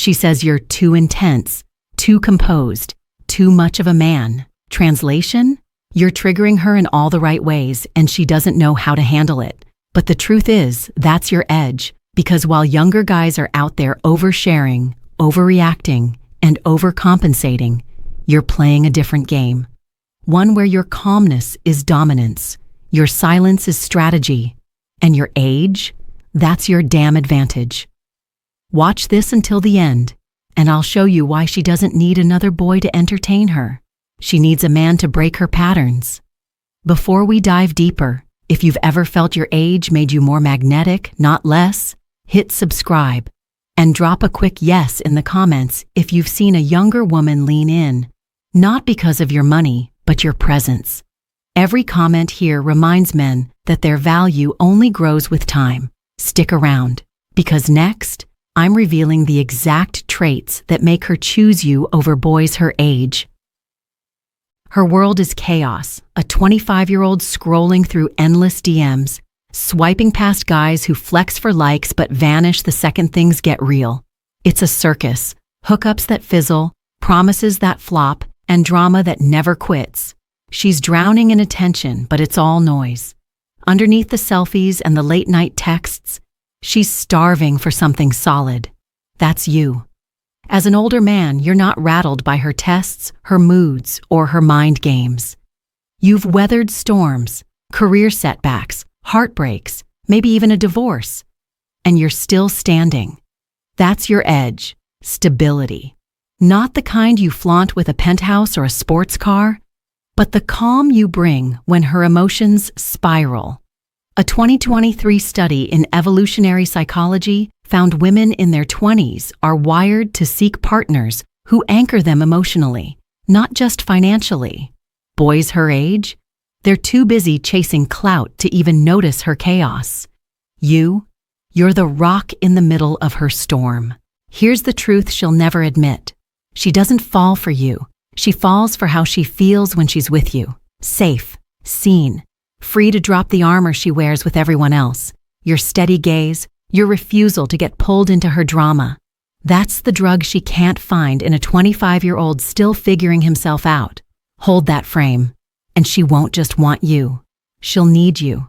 She says you're too intense, too composed, too much of a man. Translation? You're triggering her in all the right ways and she doesn't know how to handle it. But the truth is, that's your edge, because while younger guys are out there oversharing, overreacting, and overcompensating, you're playing a different game. One where your calmness is dominance, your silence is strategy, and your age, that's your damn advantage. Watch this until the end, and I'll show you why she doesn't need another boy to entertain her. She needs a man to break her patterns. Before we dive deeper, if you've ever felt your age made you more magnetic, not less, hit subscribe and drop a quick yes in the comments if you've seen a younger woman lean in, not because of your money, but your presence. Every comment here reminds men that their value only grows with time. Stick around, because next, I'm revealing the exact traits that make her choose you over boys her age. Her world is chaos, a 25-year-old scrolling through endless DMs, swiping past guys who flex for likes but vanish the second things get real. It's a circus, hookups that fizzle, promises that flop, and drama that never quits. She's drowning in attention, but it's all noise. Underneath the selfies and the late-night texts, she's starving for something solid. That's you. As an older man, you're not rattled by her tests, her moods, or her mind games. You've weathered storms, career setbacks, heartbreaks, maybe even a divorce, and you're still standing. That's your edge, stability. Not the kind you flaunt with a penthouse or a sports car, but the calm you bring when her emotions spiral. A 2023 study in evolutionary psychology found women in their 20s are wired to seek partners who anchor them emotionally, not just financially. Boys her age? They're too busy chasing clout to even notice her chaos. You're the rock in the middle of her storm. Here's the truth she'll never admit. She doesn't fall for you. She falls for how she feels when she's with you. Safe, seen, free to drop the armor she wears with everyone else. Your steady gaze, your refusal to get pulled into her drama. That's the drug she can't find in a 25-year-old still figuring himself out. Hold that frame, and she won't just want you. She'll need you.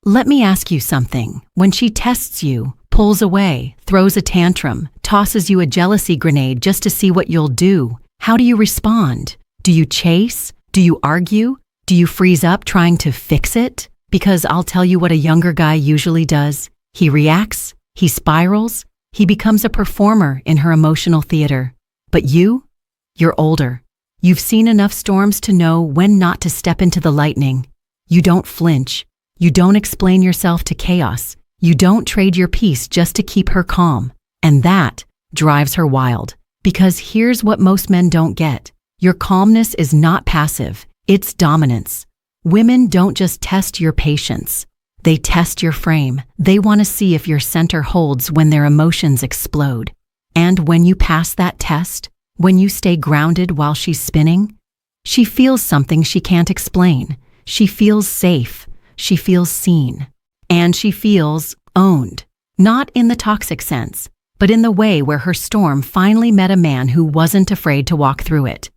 Let me ask you something. When she tests you, pulls away, throws a tantrum, tosses you a jealousy grenade just to see what you'll do, how do you respond? Do you chase? Do you argue? Do you freeze up trying to fix it? Because I'll tell you what a younger guy usually does. He reacts, he spirals, he becomes a performer in her emotional theater. But you're older. You've seen enough storms to know when not to step into the lightning. You don't flinch. You don't explain yourself to chaos. You don't trade your peace just to keep her calm. And that drives her wild. Because here's what most men don't get. Your calmness is not passive. It's dominance. Women don't just test your patience. They test your frame. They want to see if your center holds when their emotions explode. And when you pass that test, when you stay grounded while she's spinning, she feels something she can't explain. She feels safe. She feels seen. And she feels owned. Not in the toxic sense, but in the way where her storm finally met a man who wasn't afraid to walk through it.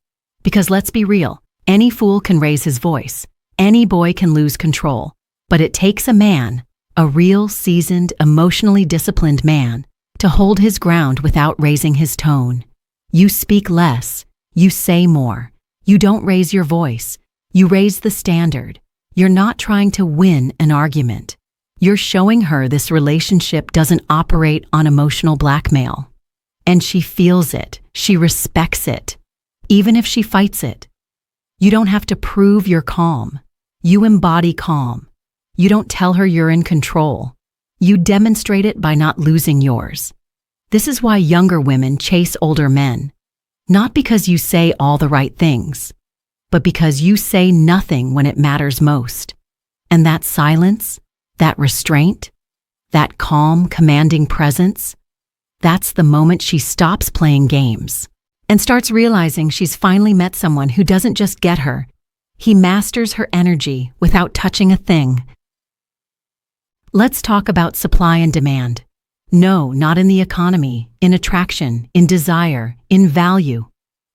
Because let's be real, any fool can raise his voice. Any boy can lose control. But it takes a man, a real, seasoned, emotionally disciplined man, to hold his ground without raising his tone. You speak less. You say more. You don't raise your voice. You raise the standard. You're not trying to win an argument. You're showing her this relationship doesn't operate on emotional blackmail. And she feels it. She respects it. Even if she fights it. You don't have to prove you're calm. You embody calm. You don't tell her you're in control. You demonstrate it by not losing yours. This is why younger women chase older men. Not because you say all the right things, but because you say nothing when it matters most. And that silence, that restraint, that calm, commanding presence, that's the moment she stops playing games and starts realizing she's finally met someone who doesn't just get her. He masters her energy without touching a thing. Let's talk about supply and demand. No, not in the economy, in attraction, in desire, in value.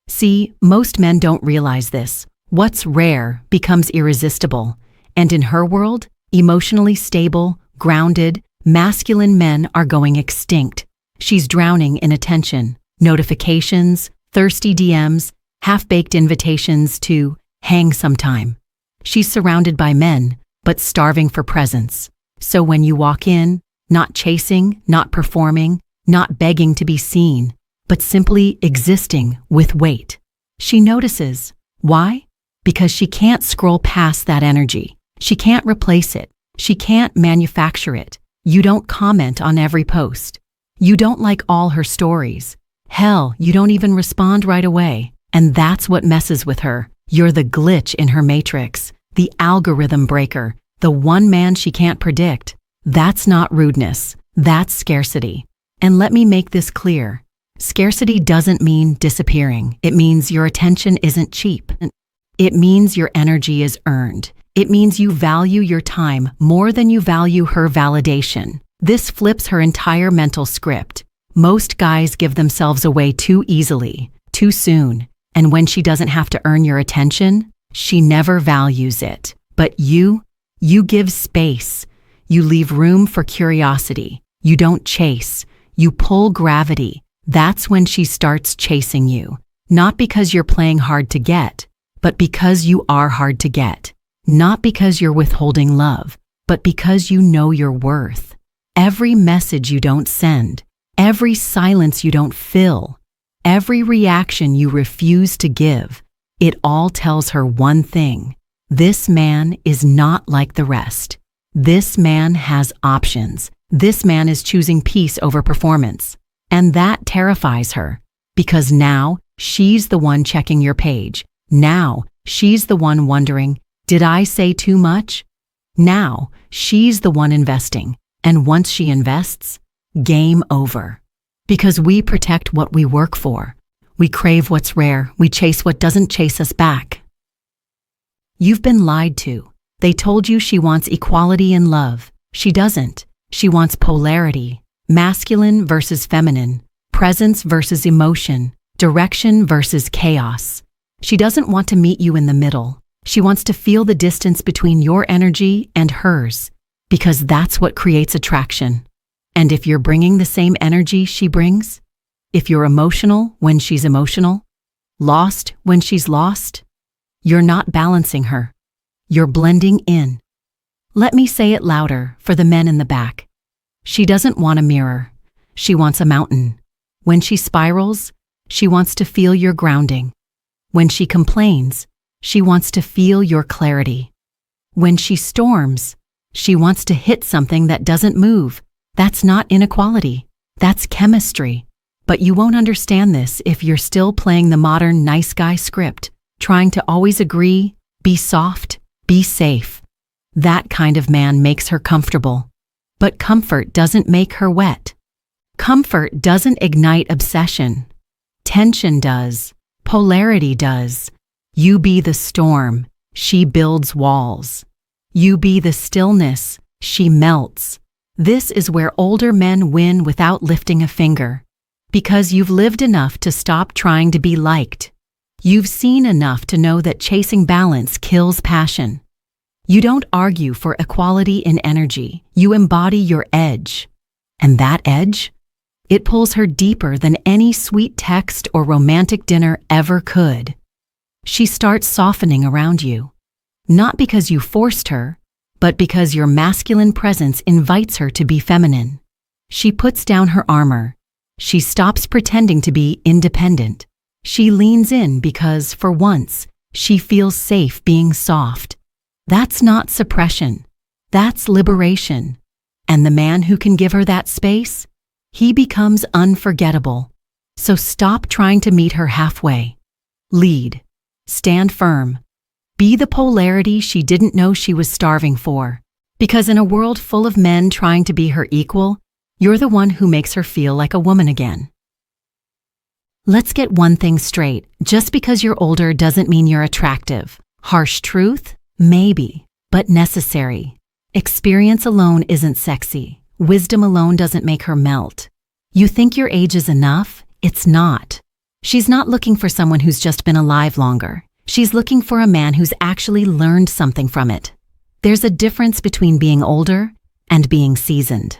See, most men don't realize this. What's rare becomes irresistible. And in her world, emotionally stable, grounded, masculine men are going extinct. She's drowning in attention, notifications, thirsty DMs, half-baked invitations to hang sometime. She's surrounded by men, but starving for presence. So when you walk in, not chasing, not performing, not begging to be seen, but simply existing with weight, she notices. Why? Because she can't scroll past that energy. She can't replace it. She can't manufacture it. You don't comment on every post. You don't like all her stories. Hell, you don't even respond right away. And that's what messes with her. You're the glitch in her matrix, the algorithm breaker, the one man she can't predict. That's not rudeness. That's scarcity. And let me make this clear. Scarcity doesn't mean disappearing. It means your attention isn't cheap. It means your energy is earned. It means you value your time more than you value her validation. This flips her entire mental script. Most guys give themselves away too easily, too soon. And when she doesn't have to earn your attention, she never values it. But you give space. You leave room for curiosity. You don't chase. You pull gravity. That's when she starts chasing you. Not because you're playing hard to get, but because you are hard to get. Not because you're withholding love, but because you know your worth. Every message you don't send, every silence you don't fill, every reaction you refuse to give, it all tells her one thing. This man is not like the rest. This man has options. This man is choosing peace over performance. And that terrifies her, because now she's the one checking your page. Now she's the one wondering, did I say too much? Now she's the one investing. And once she invests, game over. Because we protect what we work for. We crave what's rare. We chase what doesn't chase us back. You've been lied to. They told you she wants equality in love. She doesn't. She wants polarity. Masculine versus feminine. Presence versus emotion. Direction versus chaos. She doesn't want to meet you in the middle. She wants to feel the distance between your energy and hers. Because that's what creates attraction. And if you're bringing the same energy she brings, if you're emotional when she's emotional, lost when she's lost, you're not balancing her. You're blending in. Let me say it louder for the men in the back. She doesn't want a mirror. She wants a mountain. When she spirals, she wants to feel your grounding. When she complains, she wants to feel your clarity. When she storms, she wants to hit something that doesn't move. That's not inequality. That's chemistry. But you won't understand this if you're still playing the modern nice guy script, trying to always agree, be soft, be safe. That kind of man makes her comfortable. But comfort doesn't make her wet. Comfort doesn't ignite obsession. Tension does. Polarity does. You be the storm. She builds walls. You be the stillness. She melts. This is where older men win without lifting a finger. Because you've lived enough to stop trying to be liked. You've seen enough to know that chasing balance kills passion. You don't argue for equality in energy. You embody your edge. And that edge? It pulls her deeper than any sweet text or romantic dinner ever could. She starts softening around you. Not because you forced her, but because your masculine presence invites her to be feminine. She puts down her armor. She stops pretending to be independent. She leans in because, for once, she feels safe being soft. That's not suppression. That's liberation. And the man who can give her that space, he becomes unforgettable. So stop trying to meet her halfway. Lead. Stand firm. Be the polarity she didn't know she was starving for. Because in a world full of men trying to be her equal, you're the one who makes her feel like a woman again. Let's get one thing straight. Just because you're older doesn't mean you're attractive. Harsh truth? Maybe, but necessary. Experience alone isn't sexy. Wisdom alone doesn't make her melt. You think your age is enough? It's not. She's not looking for someone who's just been alive longer. She's looking for a man who's actually learned something from it. There's a difference between being older and being seasoned.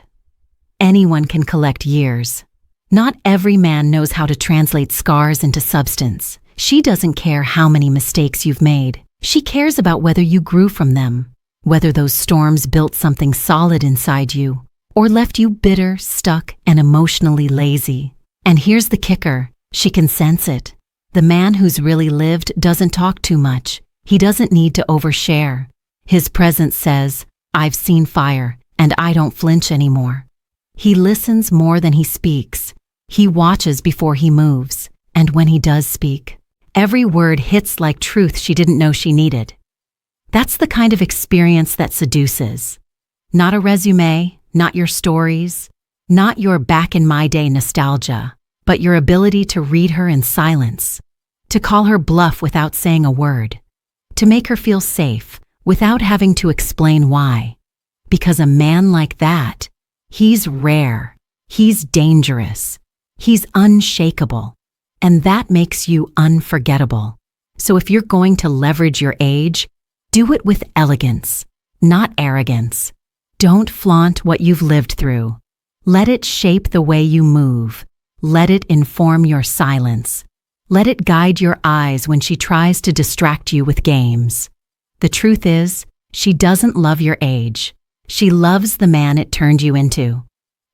Anyone can collect years. Not every man knows how to translate scars into substance. She doesn't care how many mistakes you've made. She cares about whether you grew from them, whether those storms built something solid inside you, or left you bitter, stuck, and emotionally lazy. And here's the kicker, she can sense it. The man who's really lived doesn't talk too much. He doesn't need to overshare. His presence says, I've seen fire, and I don't flinch anymore. He listens more than he speaks. He watches before he moves, and when he does speak, every word hits like truth she didn't know she needed. That's the kind of experience that seduces. Not a resume, not your stories, not your back in my day nostalgia, but your ability to read her in silence, to call her bluff without saying a word, to make her feel safe without having to explain why. Because a man like that, he's rare, he's dangerous, he's unshakable, and that makes you unforgettable. So if you're going to leverage your age, do it with elegance, not arrogance. Don't flaunt what you've lived through. Let it shape the way you move. Let it inform your silence. Let it guide your eyes when she tries to distract you with games. The truth is, she doesn't love your age. She loves the man it turned you into.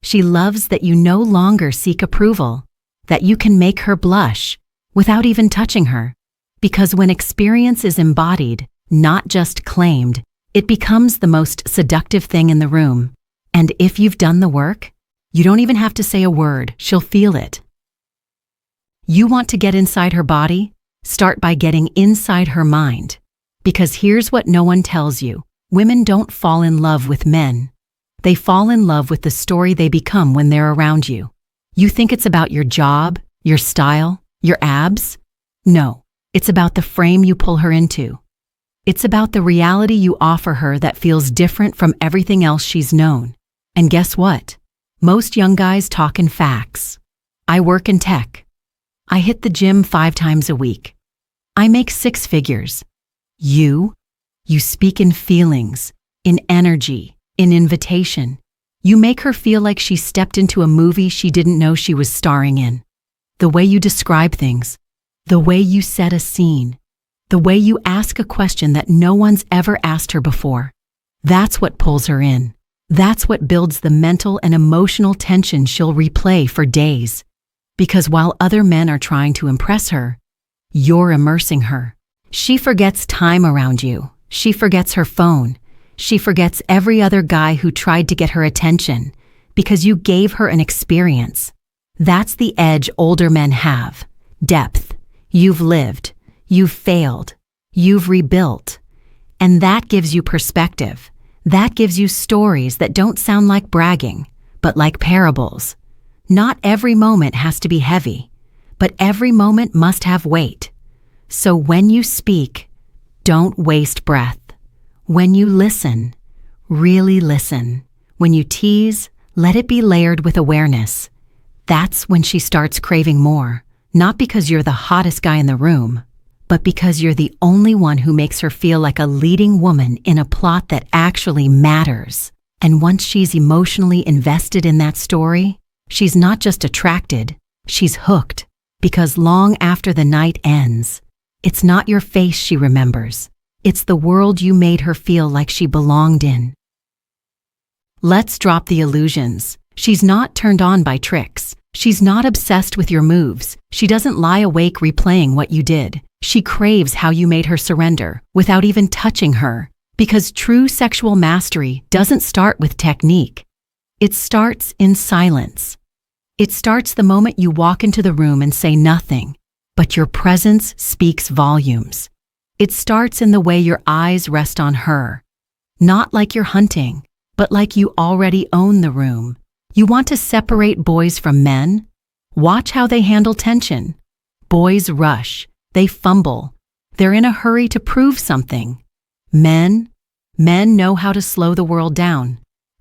She loves that you no longer seek approval, that you can make her blush without even touching her. Because when experience is embodied, not just claimed, it becomes the most seductive thing in the room. And if you've done the work, you don't even have to say a word, she'll feel it. You want to get inside her body? Start by getting inside her mind. Because here's what no one tells you. Women don't fall in love with men. They fall in love with the story they become when they're around you. You think it's about your job, your style, your abs? No, it's about the frame you pull her into. It's about the reality you offer her that feels different from everything else she's known. And guess what? Most young guys talk in facts. I work in tech. I hit the gym 5 times a week. I make 6 figures. You speak in feelings, in energy, in invitation. You make her feel like she stepped into a movie she didn't know she was starring in. The way you describe things, the way you set a scene, the way you ask a question that no one's ever asked her before. That's what pulls her in. That's what builds the mental and emotional tension she'll replay for days. Because while other men are trying to impress her, you're immersing her. She forgets time around you. She forgets her phone. She forgets every other guy who tried to get her attention because you gave her an experience. That's the edge older men have. Depth. You've lived. You've failed. You've rebuilt. And that gives you perspective. That gives you stories that don't sound like bragging, but like parables. Not every moment has to be heavy, but every moment must have weight. So when you speak, don't waste breath. When you listen, really listen. When you tease, let it be layered with awareness. That's when she starts craving more, not because you're the hottest guy in the room, but because you're the only one who makes her feel like a leading woman in a plot that actually matters. And once she's emotionally invested in that story, she's not just attracted, she's hooked. Because long after the night ends, it's not your face she remembers. It's the world you made her feel like she belonged in. Let's drop the illusions. She's not turned on by tricks. She's not obsessed with your moves. She doesn't lie awake replaying what you did. She craves how you made her surrender without even touching her. Because true sexual mastery doesn't start with technique. It starts in silence. It starts the moment you walk into the room and say nothing, but your presence speaks volumes. It starts in the way your eyes rest on her. Not like you're hunting, but like you already own the room. You want to separate boys from men? Watch how they handle tension. Boys rush. They fumble. They're in a hurry to prove something. Men know how to slow the world down.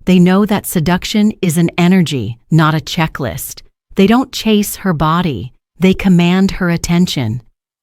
They know that seduction is an energy, not a checklist. They don't chase her body, they command her attention.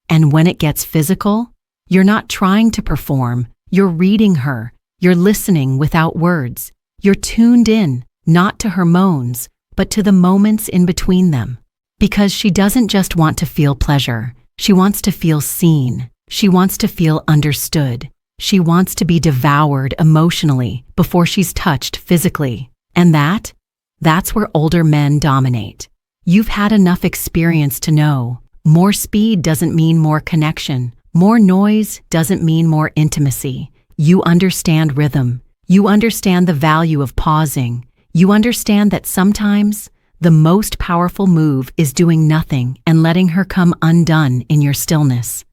And when it gets physical, you're not trying to perform, you're reading her, you're listening without words. You're tuned in, not to her moans, but to the moments in between them. Because she doesn't just want to feel pleasure, she wants to feel seen, she wants to feel understood. She wants to be devoured emotionally before she's touched physically. And that's where older men dominate. You've had enough experience to know more speed doesn't mean more connection. More noise doesn't mean more intimacy. You understand rhythm. You understand the value of pausing. You understand that sometimes the most powerful move is doing nothing and letting her come undone in your stillness.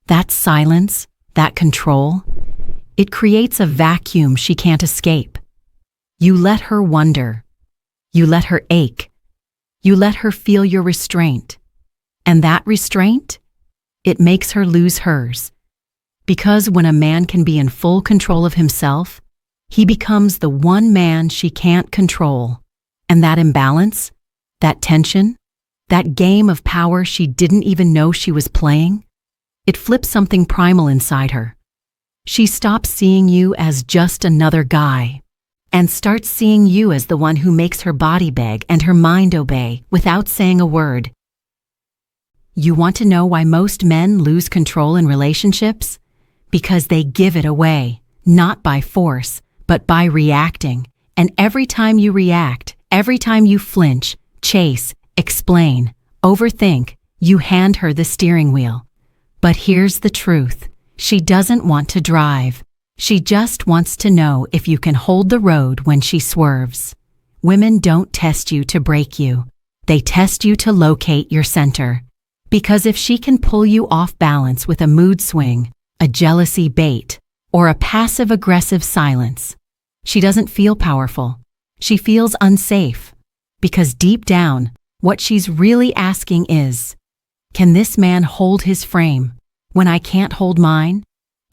That silence, that control, it creates a vacuum she can't escape. You let her wonder. You let her ache. You let her feel your restraint. And that restraint, it makes her lose hers. Because when a man can be in full control of himself, he becomes the one man she can't control. And that imbalance, that tension, that game of power she didn't even know she was playing, it flips something primal inside her. She stops seeing you as just another guy and starts seeing you as the one who makes her body beg and her mind obey without saying a word. You want to know why most men lose control in relationships? Because they give it away, not by force, but by reacting. And every time you react, every time you flinch, chase, explain, overthink, you hand her the steering wheel. But here's the truth. She doesn't want to drive. She just wants to know if you can hold the road when she swerves. Women don't test you to break you. They test you to locate your center. Because if she can pull you off balance with a mood swing, a jealousy bait, or a passive-aggressive silence, she doesn't feel powerful. She feels unsafe. Because deep down, what she's really asking is, can this man hold his frame when I can't hold mine?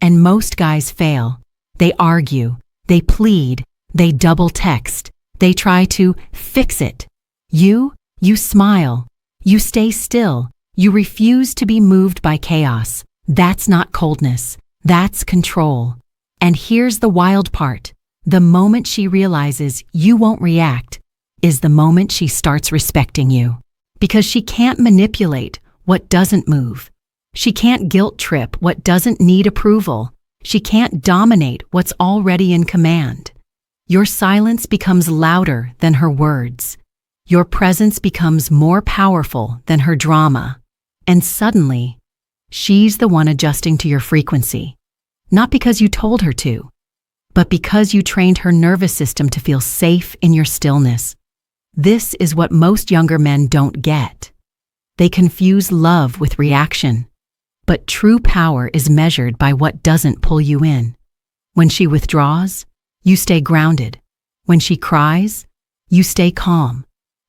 And most guys fail. They argue, they plead, they double text, they try to fix it. You smile, you stay still, you refuse to be moved by chaos. That's not coldness, that's control. And here's the wild part. The moment she realizes you won't react is the moment she starts respecting you. Because she can't manipulate what doesn't move. She can't guilt trip what doesn't need approval. She can't dominate what's already in command. Your silence becomes louder than her words. Your presence becomes more powerful than her drama. And suddenly, she's the one adjusting to your frequency. Not because you told her to, but because you trained her nervous system to feel safe in your stillness. This is what most younger men don't get. They confuse love with reaction. But true power is measured by what doesn't pull you in. When she withdraws, you stay grounded. When she cries, you stay calm.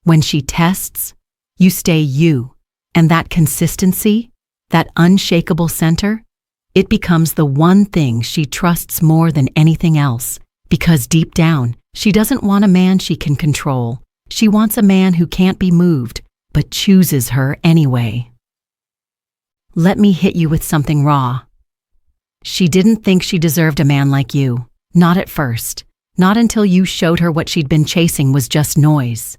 When she tests, you stay you. And that consistency, that unshakable center, it becomes the one thing she trusts more than anything else. Because deep down, she doesn't want a man she can control. She wants a man who can't be moved, but chooses her anyway. Let me hit you with something raw. She didn't think she deserved a man like you. Not at first. Not until you showed her what she'd been chasing was just noise.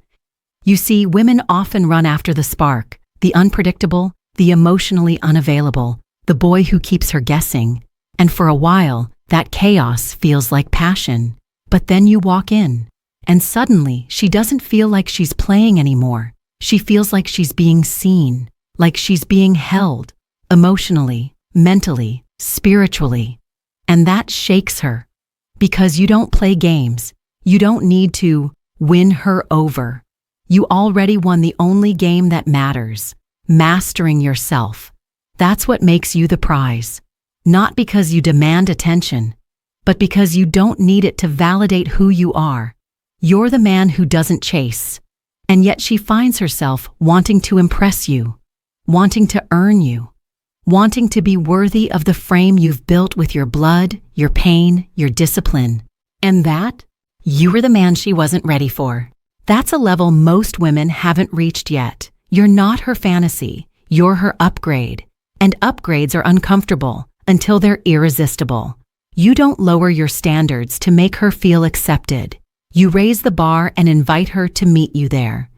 You see, women often run after the spark, the unpredictable, the emotionally unavailable, the boy who keeps her guessing. And for a while, that chaos feels like passion. But then you walk in, and suddenly she doesn't feel like she's playing anymore. She feels like she's being seen, like she's being held. Emotionally, mentally, spiritually. And that shakes her. Because you don't play games. You don't need to win her over. You already won the only game that matters. Mastering yourself. That's what makes you the prize. Not because you demand attention, but because you don't need it to validate who you are. You're the man who doesn't chase. And yet she finds herself wanting to impress you, wanting to earn you. Wanting to be worthy of the frame you've built with your blood, your pain, your discipline. And You were the man she wasn't ready for. That's a level most women haven't reached yet. You're not her fantasy. You're her upgrade. And upgrades are uncomfortable until they're irresistible. You don't lower your standards to make her feel accepted. You raise the bar and invite her to meet you there.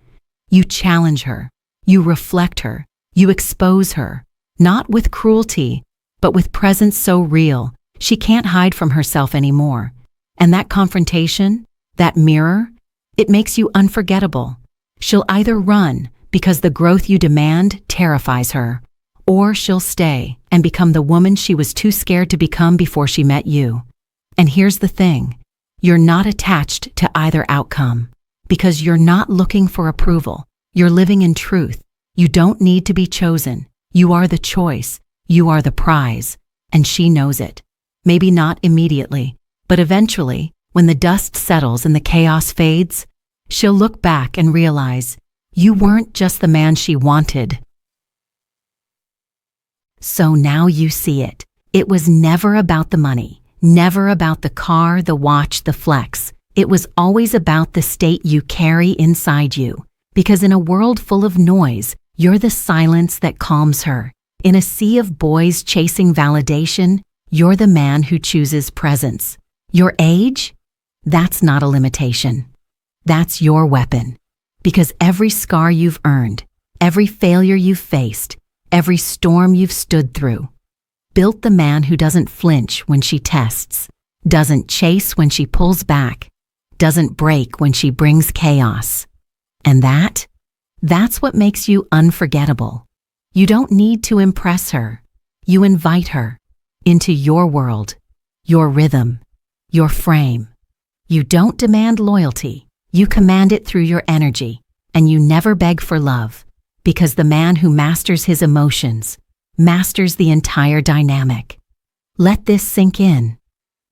You challenge her. You reflect her. You expose her. Not with cruelty, but with presence so real, she can't hide from herself anymore. And that confrontation, that mirror, it makes you unforgettable. She'll either run because the growth you demand terrifies her, or she'll stay and become the woman she was too scared to become before she met you. And here's the thing, you're not attached to either outcome, because you're not looking for approval. You're living in truth. You don't need to be chosen. You are the choice. You are the prize. And she knows it. Maybe not immediately, but eventually, when the dust settles and the chaos fades, she'll look back and realize you weren't just the man she wanted. So now you see it. It was never about the money, never about the car, the watch, the flex. It was always about the state you carry inside you. Because in a world full of noise, you're the silence that calms her. In a sea of boys chasing validation, you're the man who chooses presence. Your age? That's not a limitation. That's your weapon. Because every scar you've earned, every failure you've faced, every storm you've stood through, built the man who doesn't flinch when she tests, doesn't chase when she pulls back, doesn't break when she brings chaos. And that's what makes you unforgettable. You don't need to impress her. You invite her into your world, your rhythm, your frame. You don't demand loyalty. You command it through your energy, and you never beg for love, because the man who masters his emotions masters the entire dynamic. Let this sink in.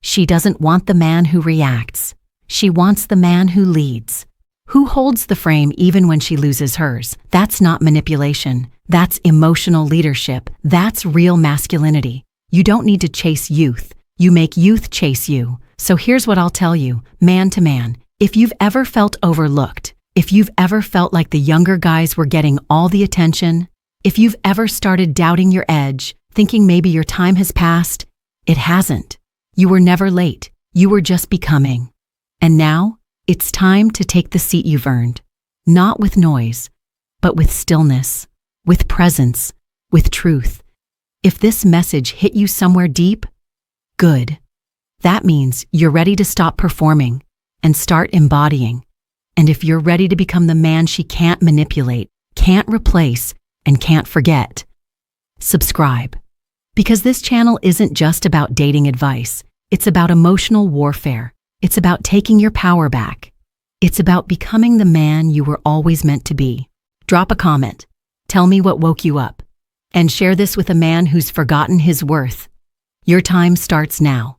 She doesn't want the man who reacts. She wants the man who leads, who holds the frame even when she loses hers. That's not manipulation. That's emotional leadership. That's real masculinity. You don't need to chase youth. You make youth chase you. So here's what I'll tell you, man to man. If you've ever felt overlooked, if you've ever felt like the younger guys were getting all the attention, if you've ever started doubting your edge, thinking maybe your time has passed, it hasn't. You were never late. You were just becoming. And now, it's time to take the seat you've earned. Not with noise, but with stillness, with presence, with truth. If this message hit you somewhere deep, good. That means you're ready to stop performing and start embodying. And if you're ready to become the man she can't manipulate, can't replace, and can't forget, subscribe. Because this channel isn't just about dating advice. It's about emotional warfare. It's about taking your power back. It's about becoming the man you were always meant to be. Drop a comment. Tell me what woke you up. And share this with a man who's forgotten his worth. Your time starts now.